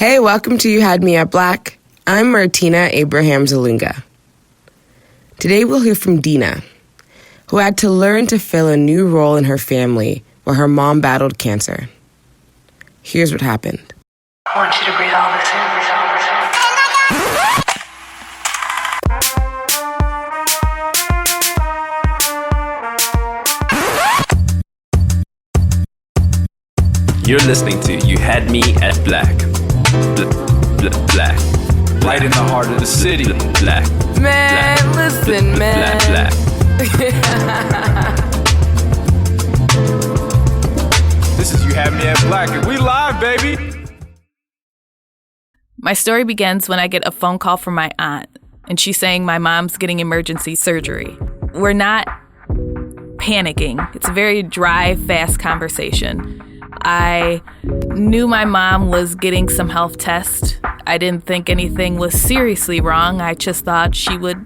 Hey, welcome to You Had Me at Black. I'm Martina Abraham Zalunga. Today we'll hear from Dina, who had to learn to fill a new role in her family while her mom battled cancer. Here's what happened. I want you to breathe all this in. You're listening to You Had Me at Black. Black. Right in the heart of the city. Black. Man, black. Listen, man. Black. This is You Had Me at Black, and we live, baby. My story begins when I get a phone call from my aunt, and she's saying my mom's getting emergency surgery. We're not panicking. It's a very dry, fast conversation. I knew my mom was getting some health tests. I didn't think anything was seriously wrong. I just thought she would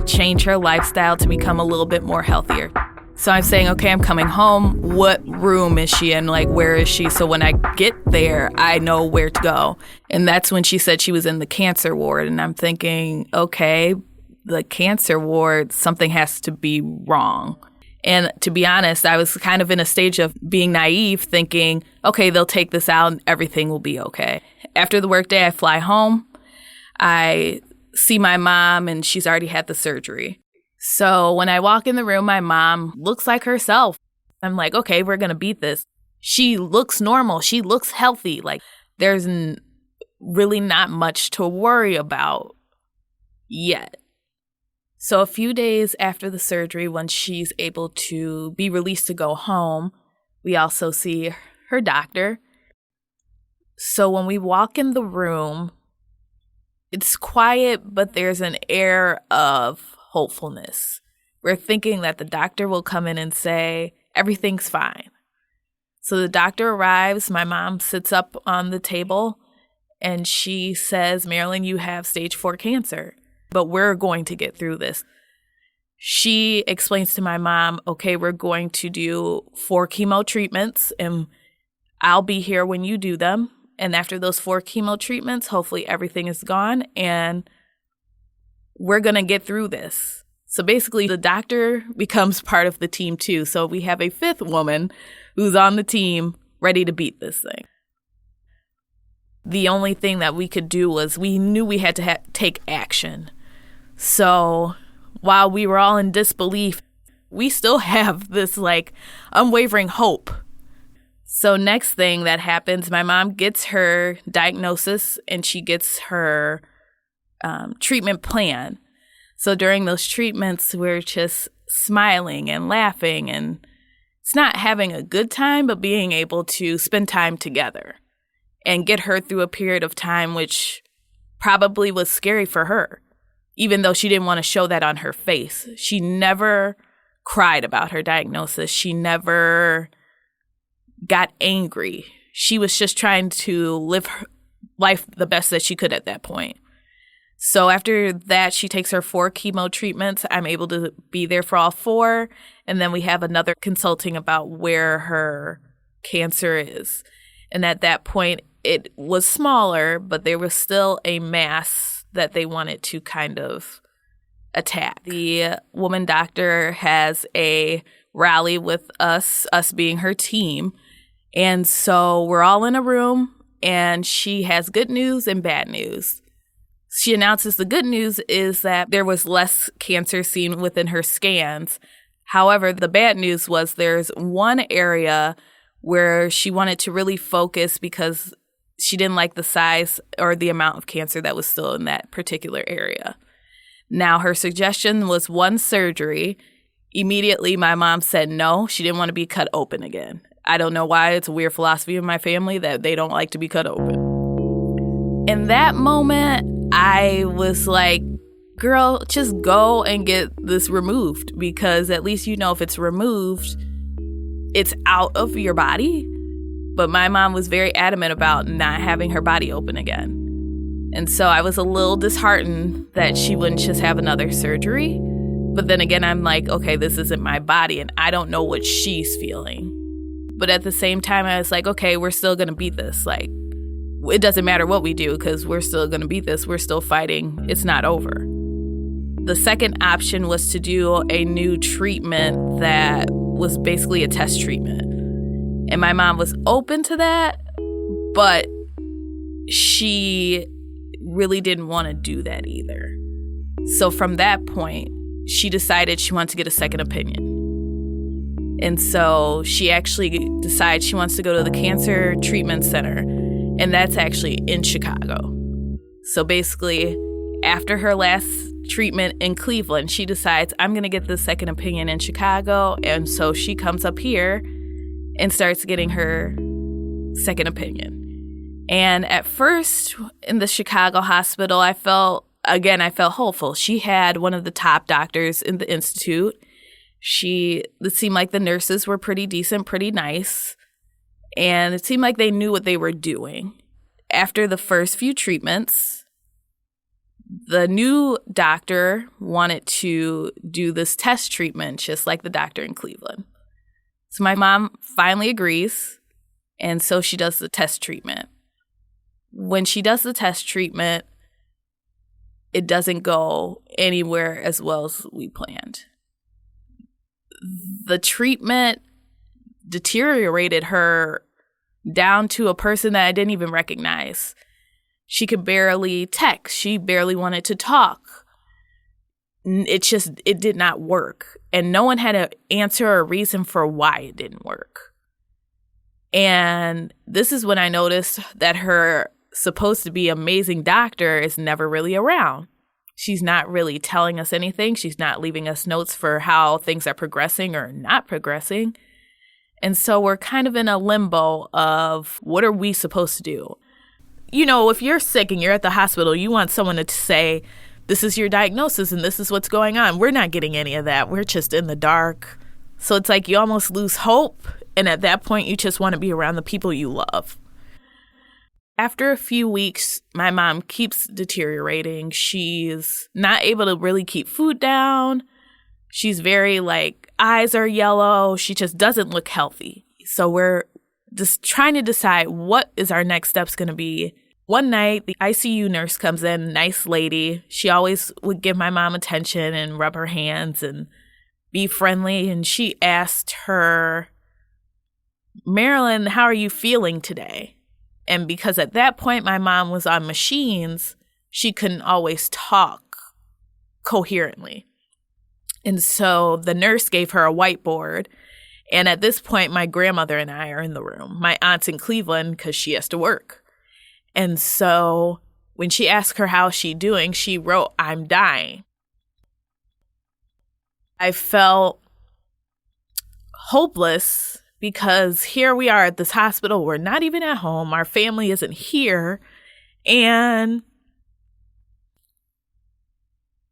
change her lifestyle to become a little bit more healthier. So I'm saying, okay, I'm coming home. What room is she in? Like, where is she? So when I get there, I know where to go. And that's when she said she was in the cancer ward. And I'm thinking, okay, the cancer ward, something has to be wrong. And to be honest, I was kind of in a stage of being naive, thinking, okay, they'll take this out and everything will be okay. After the workday, I fly home. I see my mom, and she's already had the surgery. So when I walk in the room, my mom looks like herself. I'm like, okay, we're going to beat this. She looks normal. She looks healthy. Like, there's really not much to worry about yet. So a few days after the surgery, when she's able to be released to go home, we also see her doctor. So when we walk in the room, it's quiet, but there's an air of hopefulness. We're thinking that the doctor will come in and say, everything's fine. So the doctor arrives, my mom sits up on the table, and she says, Marilyn, you have stage 4 cancer. But we're going to get through this. She explains to my mom, okay, we're going to do 4 chemo treatments, and I'll be here when you do them. And after those 4 chemo treatments, hopefully everything is gone, and we're going to get through this. So basically, the doctor becomes part of the team too. So we have a 5th woman who's on the team ready to beat this thing. The only thing that we could do was we knew we had to take action. So while we were all in disbelief, we still have this unwavering hope. So next thing that happens, my mom gets her diagnosis and she gets her treatment plan. So during those treatments, we're just smiling and laughing, and it's not having a good time, but being able to spend time together and get her through a period of time which probably was scary for her. Even though she didn't want to show that on her face. She never cried about her diagnosis. She never got angry. She was just trying to live her life the best that she could at that point. So after that, she takes her 4 chemo treatments. I'm able to be there for all 4. And then we have another consulting about where her cancer is. And at that point, it was smaller, but there was still a mass that they wanted to kind of attack. The woman doctor has a rally with us being her team. And so we're all in a room, and she has good news and bad news. She announces the good news is that there was less cancer seen within her scans. However, the bad news was there's one area where she wanted to really focus because she didn't like the size or the amount of cancer that was still in that particular area. Now, her suggestion was 1 surgery. Immediately, my mom said no. She didn't want to be cut open again. I don't know why. It's a weird philosophy in my family that they don't like to be cut open. In that moment, I was like, girl, just go and get this removed, because at least you know if it's removed, it's out of your body. But my mom was very adamant about not having her body open again. And so I was a little disheartened that she wouldn't just have another surgery. But then again, I'm like, okay, this isn't my body, and I don't know what she's feeling. But at the same time, I was like, okay, we're still going to beat this. it doesn't matter what we do because we're still going to beat this. We're still fighting. It's not over. The second option was to do a new treatment that was basically a test treatment. And my mom was open to that, but she really didn't want to do that either. So from that point, she decided she wanted to get a second opinion. And so she actually decides she wants to go to the Cancer Treatment Center, and that's actually in Chicago. So basically, after her last treatment in Cleveland, she decides, I'm going to get the second opinion in Chicago. And so she comes up here and starts getting her second opinion. And at first, in the Chicago hospital, I felt hopeful. She had one of the top doctors in the institute. It seemed like the nurses were pretty decent, pretty nice. And it seemed like they knew what they were doing. After the first few treatments, the new doctor wanted to do this test treatment just like the doctor in Cleveland. So my mom finally agrees, and so she does the test treatment. When she does the test treatment, it doesn't go anywhere as well as we planned. The treatment deteriorated her down to a person that I didn't even recognize. She could barely text. She barely wanted to talk. It did not work. And no one had an answer or a reason for why it didn't work. And this is when I noticed that her supposed to be amazing doctor is never really around. She's not really telling us anything. She's not leaving us notes for how things are progressing or not progressing. And so we're kind of in a limbo of what are we supposed to do? You know, if you're sick and you're at the hospital, you want someone to say, this is your diagnosis and this is what's going on. We're not getting any of that. We're just in the dark. So it's like you almost lose hope. And at that point, you just want to be around the people you love. After a few weeks, my mom keeps deteriorating. She's not able to really keep food down. She's very eyes are yellow. She just doesn't look healthy. So we're just trying to decide what is our next steps going to be. One night, the ICU nurse comes in, nice lady. She always would give my mom attention and rub her hands and be friendly. And she asked her, Marilyn, how are you feeling today? And because at that point my mom was on machines, she couldn't always talk coherently. And so the nurse gave her a whiteboard. And at this point, my grandmother and I are in the room. My aunt's in Cleveland because she has to work. And so when she asked her how she's doing, she wrote, I'm dying. I felt hopeless because here we are at this hospital. We're not even at home. Our family isn't here. And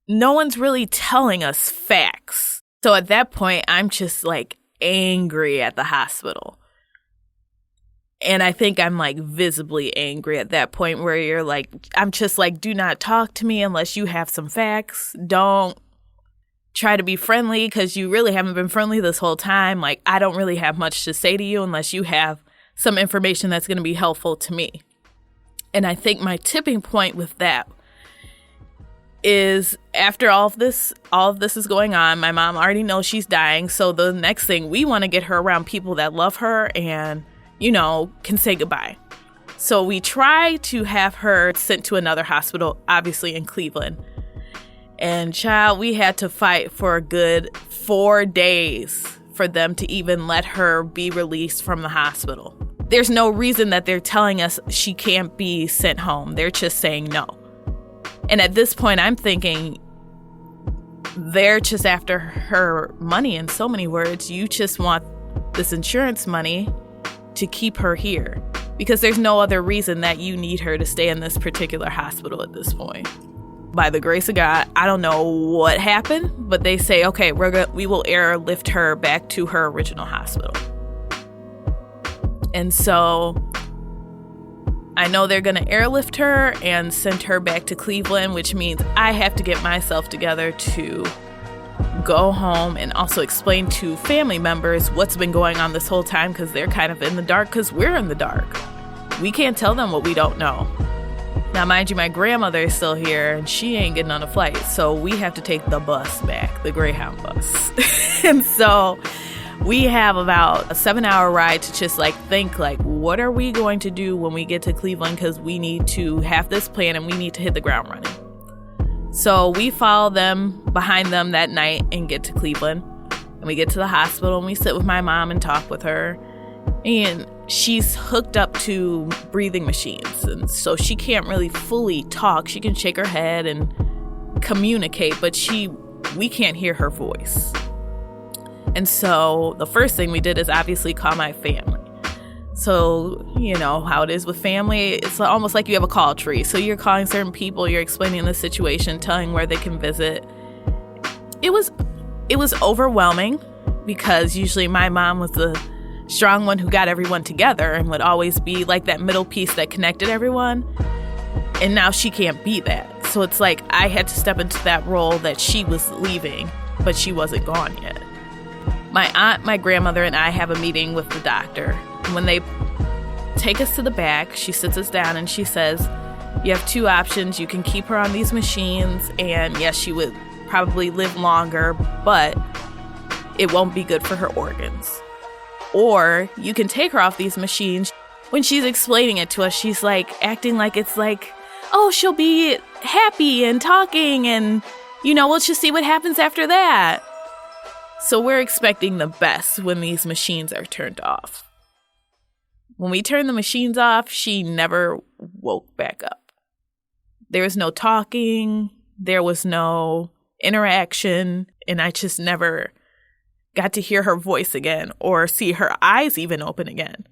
no one's really telling us facts. So at that point, I'm just angry at the hospital. And I think I'm visibly angry at that point where you're I'm just do not talk to me unless you have some facts. Don't try to be friendly because you really haven't been friendly this whole time. I don't really have much to say to you unless you have some information that's going to be helpful to me. And I think my tipping point with that is after all of this is going on, my mom already knows she's dying. So the next thing, we want to get her around people that love her and, can say goodbye. So we try to have her sent to another hospital, obviously in Cleveland. And child, we had to fight for a good 4 days for them to even let her be released from the hospital. There's no reason that they're telling us she can't be sent home. They're just saying no. And at this point, I'm thinking they're just after her money in so many words. You just want this insurance money to keep her here because there's no other reason that you need her to stay in this particular hospital at this point. By the grace of God, I don't know what happened, but they say, okay, we will airlift her back to her original hospital. And so I know they're going to airlift her and send her back to Cleveland, which means I have to get myself together to go home and also explain to family members what's been going on this whole time because they're kind of in the dark because we're in the dark. We can't tell them what we don't know. Now, mind you, my grandmother is still here, and she ain't getting on a flight, so we have to take the bus back, the Greyhound bus. And so we have about a 7-hour ride to just think what are we going to do when we get to Cleveland, because we need to have this plan and we need to hit the ground running. So we follow them behind them that night and get to Cleveland, and we get to the hospital and we sit with my mom and talk with her. And she's hooked up to breathing machines, and so she can't really fully talk. She can shake her head and communicate, but we can't hear her voice. And so the first thing we did is obviously call my family. So, you know how it is with family. It's almost like you have a call tree. So you're calling certain people, you're explaining the situation, telling where they can visit. It was overwhelming, because usually my mom was the strong one who got everyone together and would always be like that middle piece that connected everyone. And now she can't be that. So it's like I had to step into that role that she was leaving, but she wasn't gone yet. My aunt, my grandmother, and I have a meeting with the doctor. When they take us to the back, she sits us down and she says, you have 2 options. You can keep her on these machines, and yes, she would probably live longer, but it won't be good for her organs. Or you can take her off these machines. When she's explaining it to us, she's acting like it's oh, she'll be happy and talking, and, we'll just see what happens after that. So we're expecting the best when these machines are turned off. When we turned the machines off, she never woke back up. There was no talking, there was no interaction, and I just never got to hear her voice again or see her eyes even open again.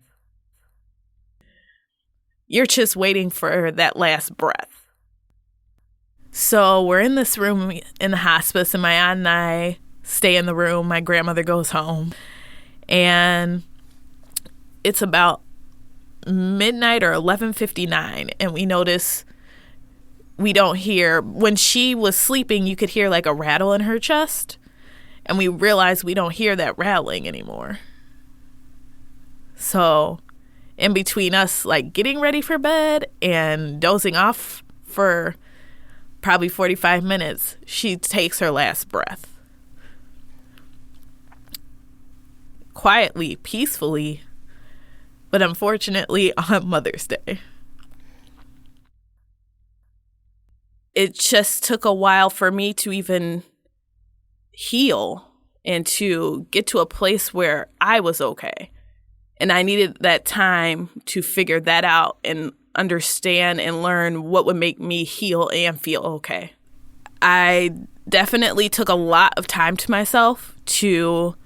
You're just waiting for that last breath. So we're in this room in the hospice, and my aunt and I stay in the room. My grandmother goes home, and it's about midnight or 11:59, and we notice we don't hear. When she was sleeping, you could hear a rattle in her chest. And we realize we don't hear that rattling anymore. So in between us getting ready for bed and dozing off for probably 45 minutes, she takes her last breath. Quietly, peacefully, but unfortunately on Mother's Day. It just took a while for me to even heal and to get to a place where I was okay. And I needed that time to figure that out and understand and learn what would make me heal and feel okay. I definitely took a lot of time to myself to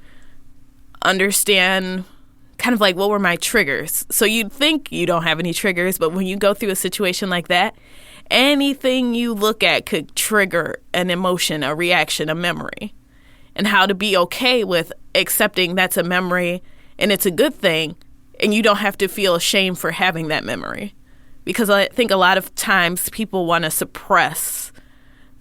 understand kind of what were my triggers. So you'd think you don't have any triggers, but when you go through a situation like that, anything you look at could trigger an emotion, a reaction, a memory. And how to be okay with accepting that's a memory and it's a good thing, and you don't have to feel ashamed for having that memory. Because I think a lot of times people want to suppress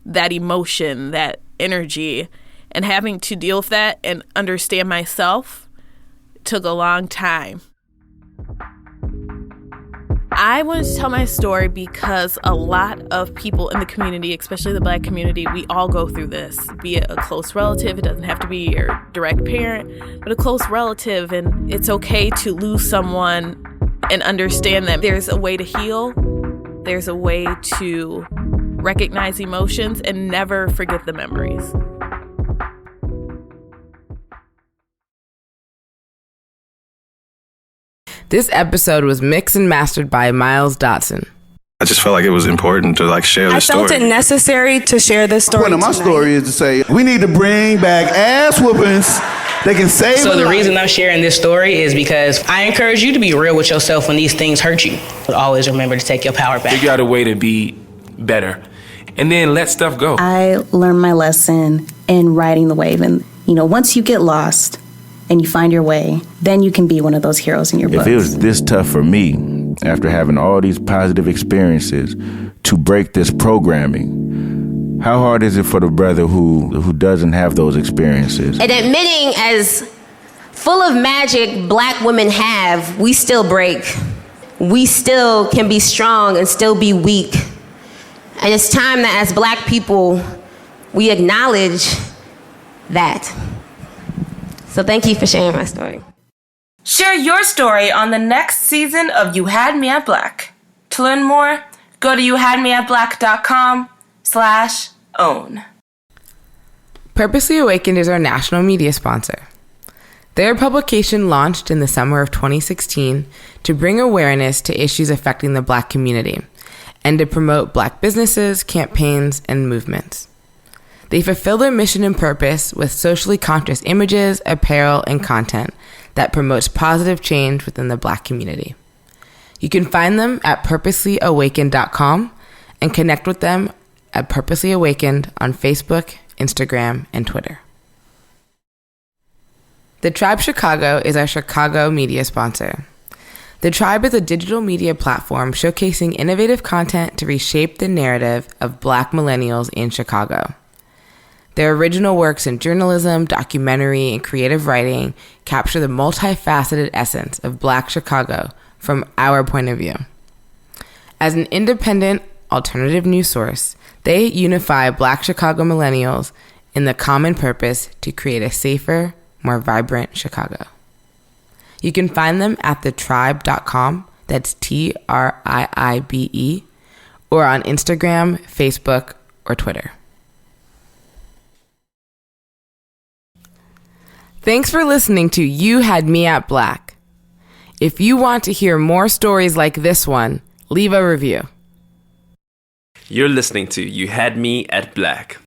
that emotion, that energy, and having to deal with that and understand myself took a long time. I wanted to tell my story because a lot of people in the community, especially the Black community, we all go through this, be it a close relative. It doesn't have to be your direct parent, but a close relative. And it's okay to lose someone and understand that there's a way to heal. There's a way to recognize emotions and never forget the memories. This episode was mixed and mastered by Miles Dotson. I just felt like it was important to share this story. I felt it necessary to share this story. The point of my story is to say we need to bring back ass whoopings. They can save. So the reason I'm sharing this story is because I encourage you to be real with yourself when these things hurt you. But always remember to take your power back. Figure out a way to be better, and then let stuff go. I learned my lesson in riding the wave, and once you get lost and you find your way, then you can be one of those heroes in your books. If it was this tough for me, after having all these positive experiences, to break this programming, how hard is it for the brother who doesn't have those experiences? And admitting as full of magic Black women have, we still break. we still can be strong and still be weak. And it's time that as Black people, we acknowledge that. So thank you for sharing my story. Share your story on the next season of You Had Me at Black. To learn more, go to youhadmeatblack.com/own. Purposely Awakened is our national media sponsor. Their publication launched in the summer of 2016 to bring awareness to issues affecting the Black community and to promote Black businesses, campaigns, and movements. They fulfill their mission and purpose with socially conscious images, apparel, and content that promotes positive change within the Black community. You can find them at purposelyawakened.com and connect with them at Purposely Awakened on Facebook, Instagram, and Twitter. The Tribe Chicago is our Chicago media sponsor. The Tribe is a digital media platform showcasing innovative content to reshape the narrative of Black millennials in Chicago. Their original works in journalism, documentary, and creative writing capture the multifaceted essence of Black Chicago from our point of view. As an independent, alternative news source, they unify Black Chicago millennials in the common purpose to create a safer, more vibrant Chicago. You can find them at thetribe.com, that's TRIIBE, or on Instagram, Facebook, or Twitter. Thanks for listening to You Had Me at Black. If you want to hear more stories like this one, leave a review. You're listening to You Had Me at Black.